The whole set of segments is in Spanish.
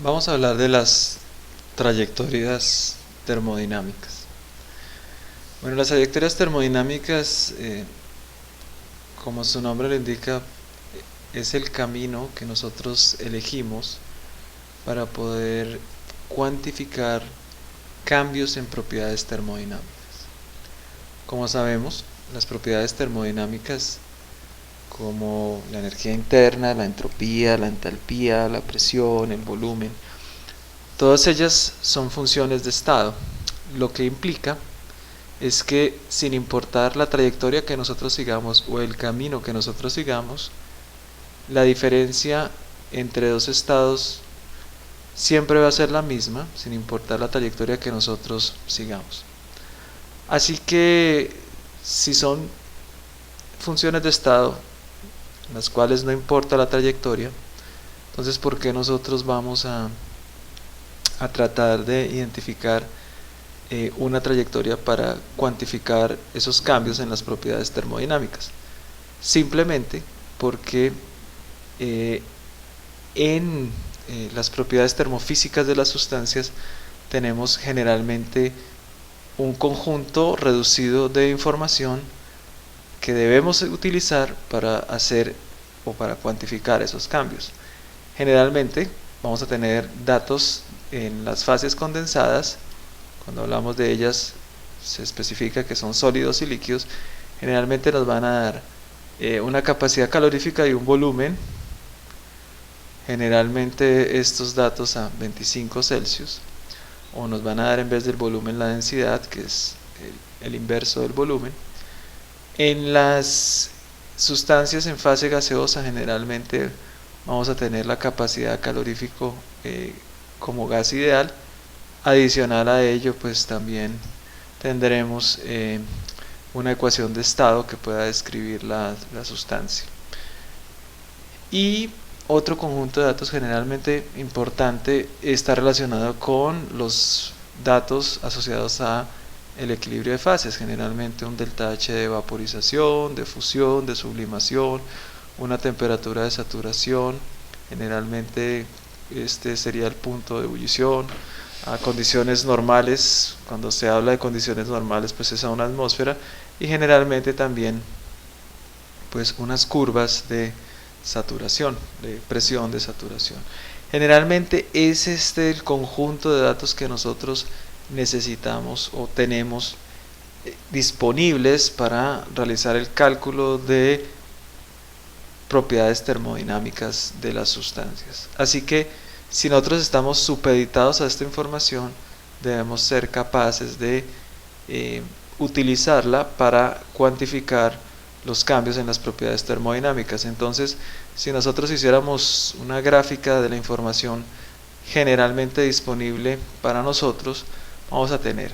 Vamos a hablar de las trayectorias termodinámicas. Bueno, las trayectorias termodinámicas, como su nombre lo indica, es el camino que nosotros elegimos para poder cuantificar cambios en propiedades termodinámicas. Como sabemos, las propiedades termodinámicas como la energía interna, la entropía, la entalpía, la presión, el volumen, todas ellas son funciones de estado, lo que implica es que sin importar la trayectoria que nosotros sigamos o el camino que nosotros sigamos, la diferencia entre dos estados siempre va a ser la misma, sin importar la trayectoria que nosotros sigamos. Así que si son funciones de estado, las cuales no importa la trayectoria, entonces ¿por qué nosotros vamos a tratar de identificar una trayectoria para cuantificar esos cambios en las propiedades termodinámicas? Simplemente porque en las propiedades termofísicas de las sustancias tenemos generalmente un conjunto reducido de información que debemos utilizar para hacer o para cuantificar esos cambios. Generalmente vamos a tener datos en las fases condensadas. Cuando hablamos de ellas se especifica que son sólidos y líquidos. Generalmente nos van a dar una capacidad calorífica y un volumen, generalmente estos datos a 25 Celsius, o nos van a dar en vez del volumen la densidad, que es el inverso del volumen. En las sustancias en fase gaseosa generalmente vamos a tener la capacidad calorífico como gas ideal. Adicional a ello, pues también tendremos una ecuación de estado que pueda describir la sustancia. Y otro conjunto de datos generalmente importante está relacionado con los datos asociados a el equilibrio de fases, generalmente un delta H de vaporización, de fusión, de sublimación, una temperatura de saturación, generalmente este sería el punto de ebullición. A condiciones normales, cuando se habla de condiciones normales, pues es a una atmósfera, y generalmente también pues unas curvas de saturación, de presión de saturación. Generalmente es este el conjunto de datos que nosotros necesitamos o tenemos disponibles para realizar el cálculo de propiedades termodinámicas de las sustancias. Así que si nosotros estamos supeditados a esta información, debemos ser capaces de utilizarla para cuantificar los cambios en las propiedades termodinámicas. Entonces, si nosotros hiciéramos una gráfica de la información generalmente disponible para nosotros, vamos a tener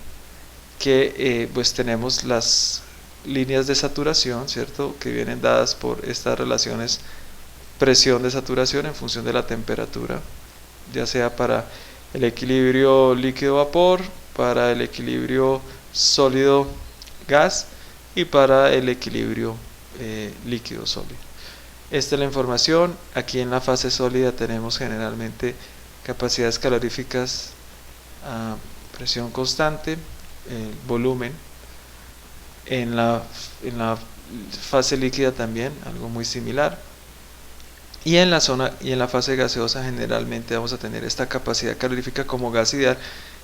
que pues tenemos las líneas de saturación, ¿cierto?, que vienen dadas por estas relaciones presión de saturación en función de la temperatura, ya sea para el equilibrio líquido-vapor, para el equilibrio sólido-gas y para el equilibrio líquido-sólido. Esta es la información. Aquí en la fase sólida tenemos generalmente capacidades caloríficas a presión constante, volumen. En la fase líquida también algo muy similar. Y en la fase gaseosa generalmente vamos a tener esta capacidad calorífica como gas ideal,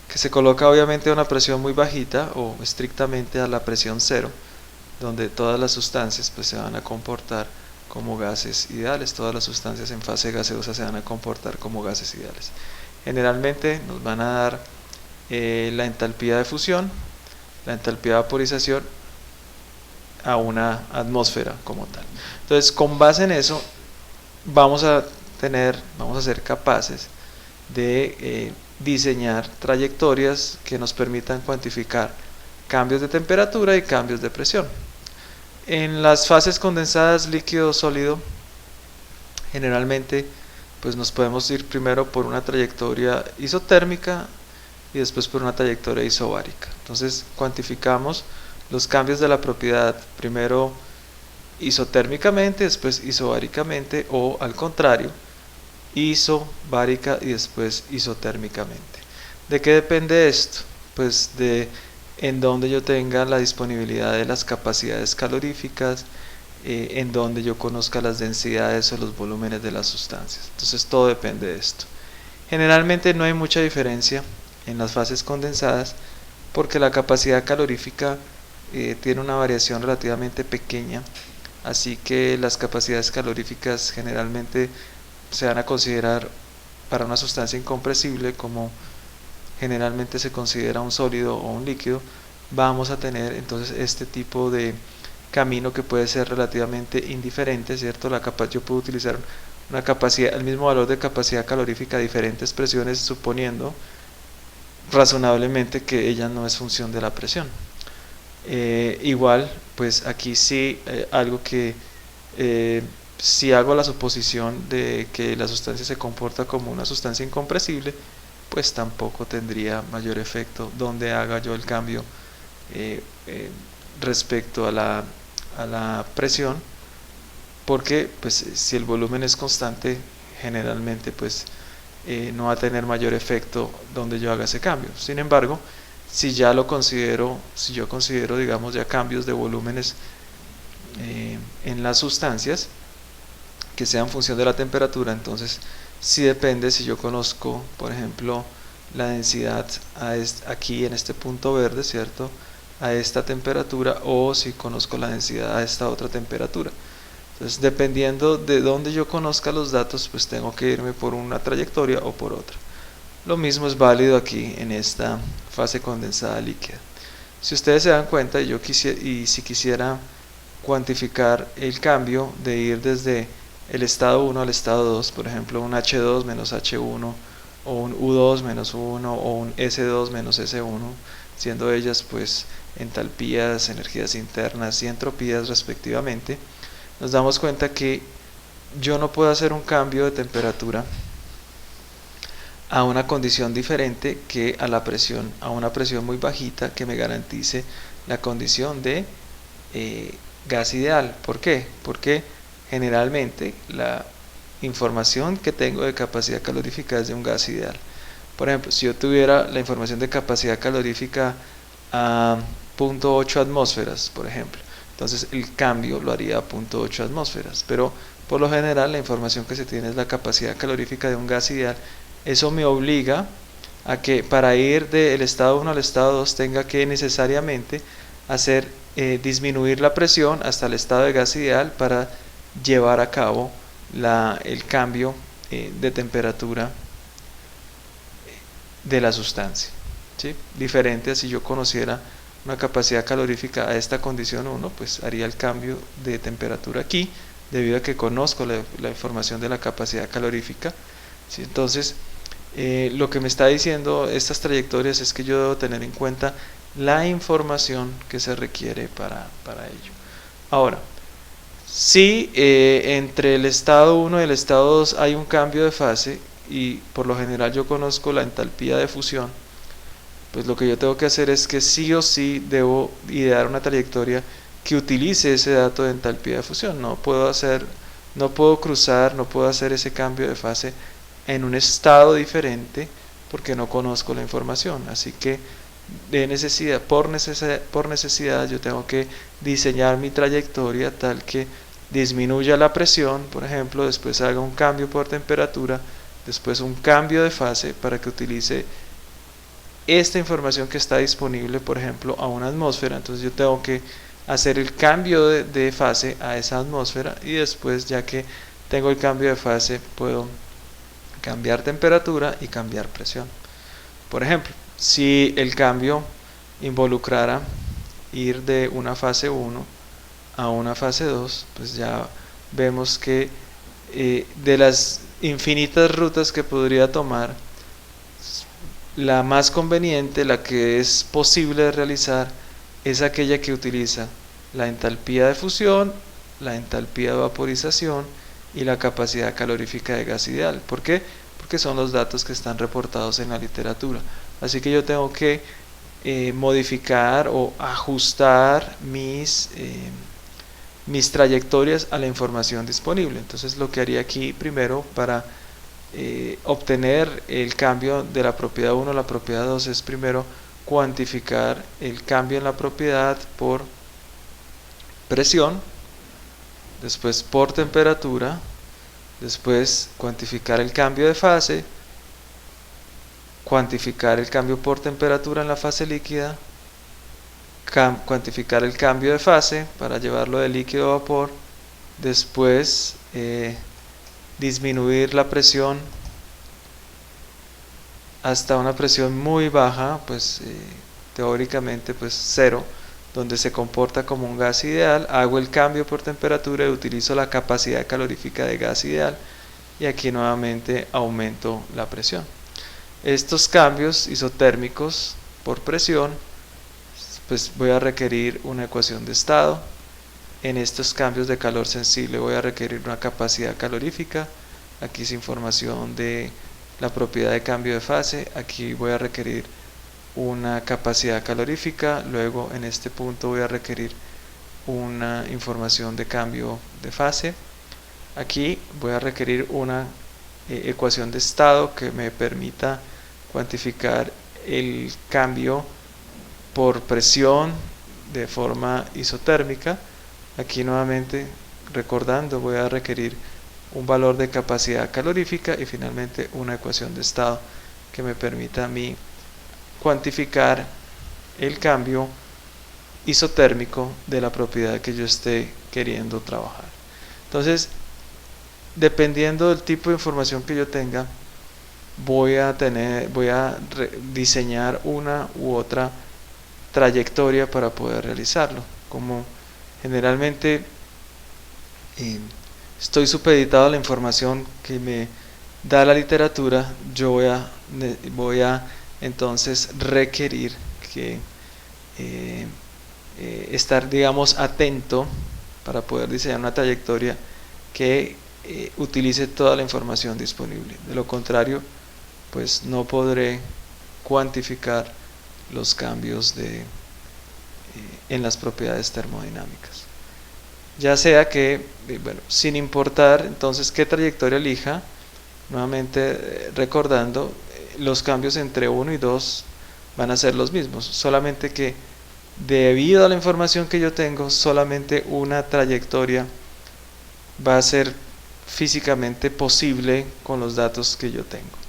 que se coloca obviamente a una presión muy bajita o estrictamente a la presión cero, donde todas las sustancias pues se van a comportar como gases ideales. Todas las sustancias en fase gaseosa se van a comportar como gases ideales. Generalmente nos van a dar la entalpía de fusión, la entalpía de vaporización a una atmósfera como tal. Entonces, con base en eso, vamos a ser capaces de diseñar trayectorias que nos permitan cuantificar cambios de temperatura y cambios de presión. En las fases condensadas líquido-sólido, generalmente pues nos podemos ir primero por una trayectoria isotérmica y después por una trayectoria isobárica. Entonces cuantificamos los cambios de la propiedad primero isotérmicamente, después isobáricamente, o al contrario, isobárica y después isotérmicamente. ¿De qué depende esto? Pues de en donde yo tenga la disponibilidad de las capacidades caloríficas, en donde yo conozca las densidades o los volúmenes de las sustancias. Entonces todo depende de esto. Generalmente no hay mucha diferencia en las fases condensadas porque la capacidad calorífica tiene una variación relativamente pequeña, así que las capacidades caloríficas generalmente se van a considerar para una sustancia incompresible como generalmente se considera un sólido o un líquido. Vamos a tener entonces este tipo de camino que puede ser relativamente indiferente, ¿cierto? Yo puedo utilizar una capacidad, el mismo valor de capacidad calorífica a diferentes presiones, suponiendo razonablemente que ella no es función de la presión. Igual, pues aquí sí, algo que si hago la suposición de que la sustancia se comporta como una sustancia incompresible, pues tampoco tendría mayor efecto donde haga yo el cambio respecto a la presión, porque pues si el volumen es constante, generalmente pues no va a tener mayor efecto donde yo haga ese cambio. Sin embargo, si yo considero digamos ya cambios de volúmenes en las sustancias que sean función de la temperatura, entonces sí depende si yo conozco, por ejemplo, la densidad aquí en este punto verde, ¿cierto?, a esta temperatura, o si conozco la densidad a esta otra temperatura. Entonces, dependiendo de dónde yo conozca los datos, pues tengo que irme por una trayectoria o por otra. Lo mismo es válido aquí en esta fase condensada líquida. Si ustedes se dan cuenta, si quisiera cuantificar el cambio de ir desde el estado 1 al estado 2, por ejemplo, un H2 menos H1, o un U2 menos 1, o un S2 menos S1, siendo ellas pues entalpías, energías internas y entropías respectivamente, nos damos cuenta que yo no puedo hacer un cambio de temperatura a una condición diferente que a la presión, a una presión muy bajita que me garantice la condición de gas ideal. ¿Por qué? Porque generalmente la información que tengo de capacidad calorífica es de un gas ideal. Por ejemplo, si yo tuviera la información de capacidad calorífica a 0.8 atmósferas, por ejemplo, entonces el cambio lo haría a 0.8 atmósferas, pero por lo general la información que se tiene es la capacidad calorífica de un gas ideal. Eso me obliga a que para ir del estado 1 al estado 2 tenga que necesariamente disminuir la presión hasta el estado de gas ideal para llevar a cabo el cambio de temperatura de la sustancia, ¿sí? Diferente a si yo conociera una capacidad calorífica a esta condición 1, pues haría el cambio de temperatura aquí, debido a que conozco la información de la capacidad calorífica, ¿sí? Entonces, lo que me está diciendo estas trayectorias es que yo debo tener en cuenta la información que se requiere para ello. Ahora, si entre el estado 1 y el estado 2 hay un cambio de fase, y por lo general yo conozco la entalpía de fusión, pues lo que yo tengo que hacer es que sí o sí debo idear una trayectoria que utilice ese dato de entalpía de fusión. No puedo hacer ese cambio de fase en un estado diferente porque no conozco la información. Así que por necesidad yo tengo que diseñar mi trayectoria tal que disminuya la presión, por ejemplo, después haga un cambio por temperatura, después un cambio de fase para que utilice esta información que está disponible, por ejemplo, a una atmósfera. Entonces yo tengo que hacer el cambio de fase a esa atmósfera, y después, ya que tengo el cambio de fase, puedo cambiar temperatura y cambiar presión. Por ejemplo, si el cambio involucrara ir de una fase 1 a una fase 2, pues ya vemos que de las infinitas rutas que podría tomar, la más conveniente, la que es posible de realizar, es aquella que utiliza la entalpía de fusión, la entalpía de vaporización y la capacidad calorífica de gas ideal. ¿Por qué? Porque son los datos que están reportados en la literatura. Así que yo tengo que modificar o ajustar mis trayectorias a la información disponible. Entonces lo que haría aquí primero para obtener el cambio de la propiedad 1 a la propiedad 2 es primero cuantificar el cambio en la propiedad por presión, después por temperatura, después cuantificar el cambio de fase, cuantificar el cambio por temperatura en la fase líquida, cuantificar el cambio de fase para llevarlo de líquido a vapor, después disminuir la presión hasta una presión muy baja, pues teóricamente pues 0, donde se comporta como un gas ideal. Hago el cambio por temperatura y utilizo la capacidad calorífica de gas ideal, y aquí nuevamente aumento la presión. Estos cambios isotérmicos por presión, pues voy a requerir una ecuación de estado. En estos cambios de calor sensible voy a requerir una capacidad calorífica. Aquí es información de la propiedad de cambio de fase. Aquí voy a requerir una capacidad calorífica. Luego en este punto voy a requerir una información de cambio de fase. Aquí voy a requerir una ecuación de estado que me permita cuantificar el cambio por presión de forma isotérmica. Aquí nuevamente, recordando, voy a requerir un valor de capacidad calorífica y finalmente una ecuación de estado que me permita a mí cuantificar el cambio isotérmico de la propiedad que yo esté queriendo trabajar. Entonces, dependiendo del tipo de información que yo tenga, voy a diseñar una u otra trayectoria para poder realizarlo. Como generalmente estoy supeditado a la información que me da la literatura, yo voy a entonces requerir que estar, digamos, atento para poder diseñar una trayectoria que utilice toda la información disponible. De lo contrario, pues no podré cuantificar los cambios en las propiedades termodinámicas. Ya sea que, bueno, sin importar entonces qué trayectoria elija, nuevamente recordando, los cambios entre 1 y 2 van a ser los mismos, solamente que debido a la información que yo tengo, solamente una trayectoria va a ser físicamente posible con los datos que yo tengo.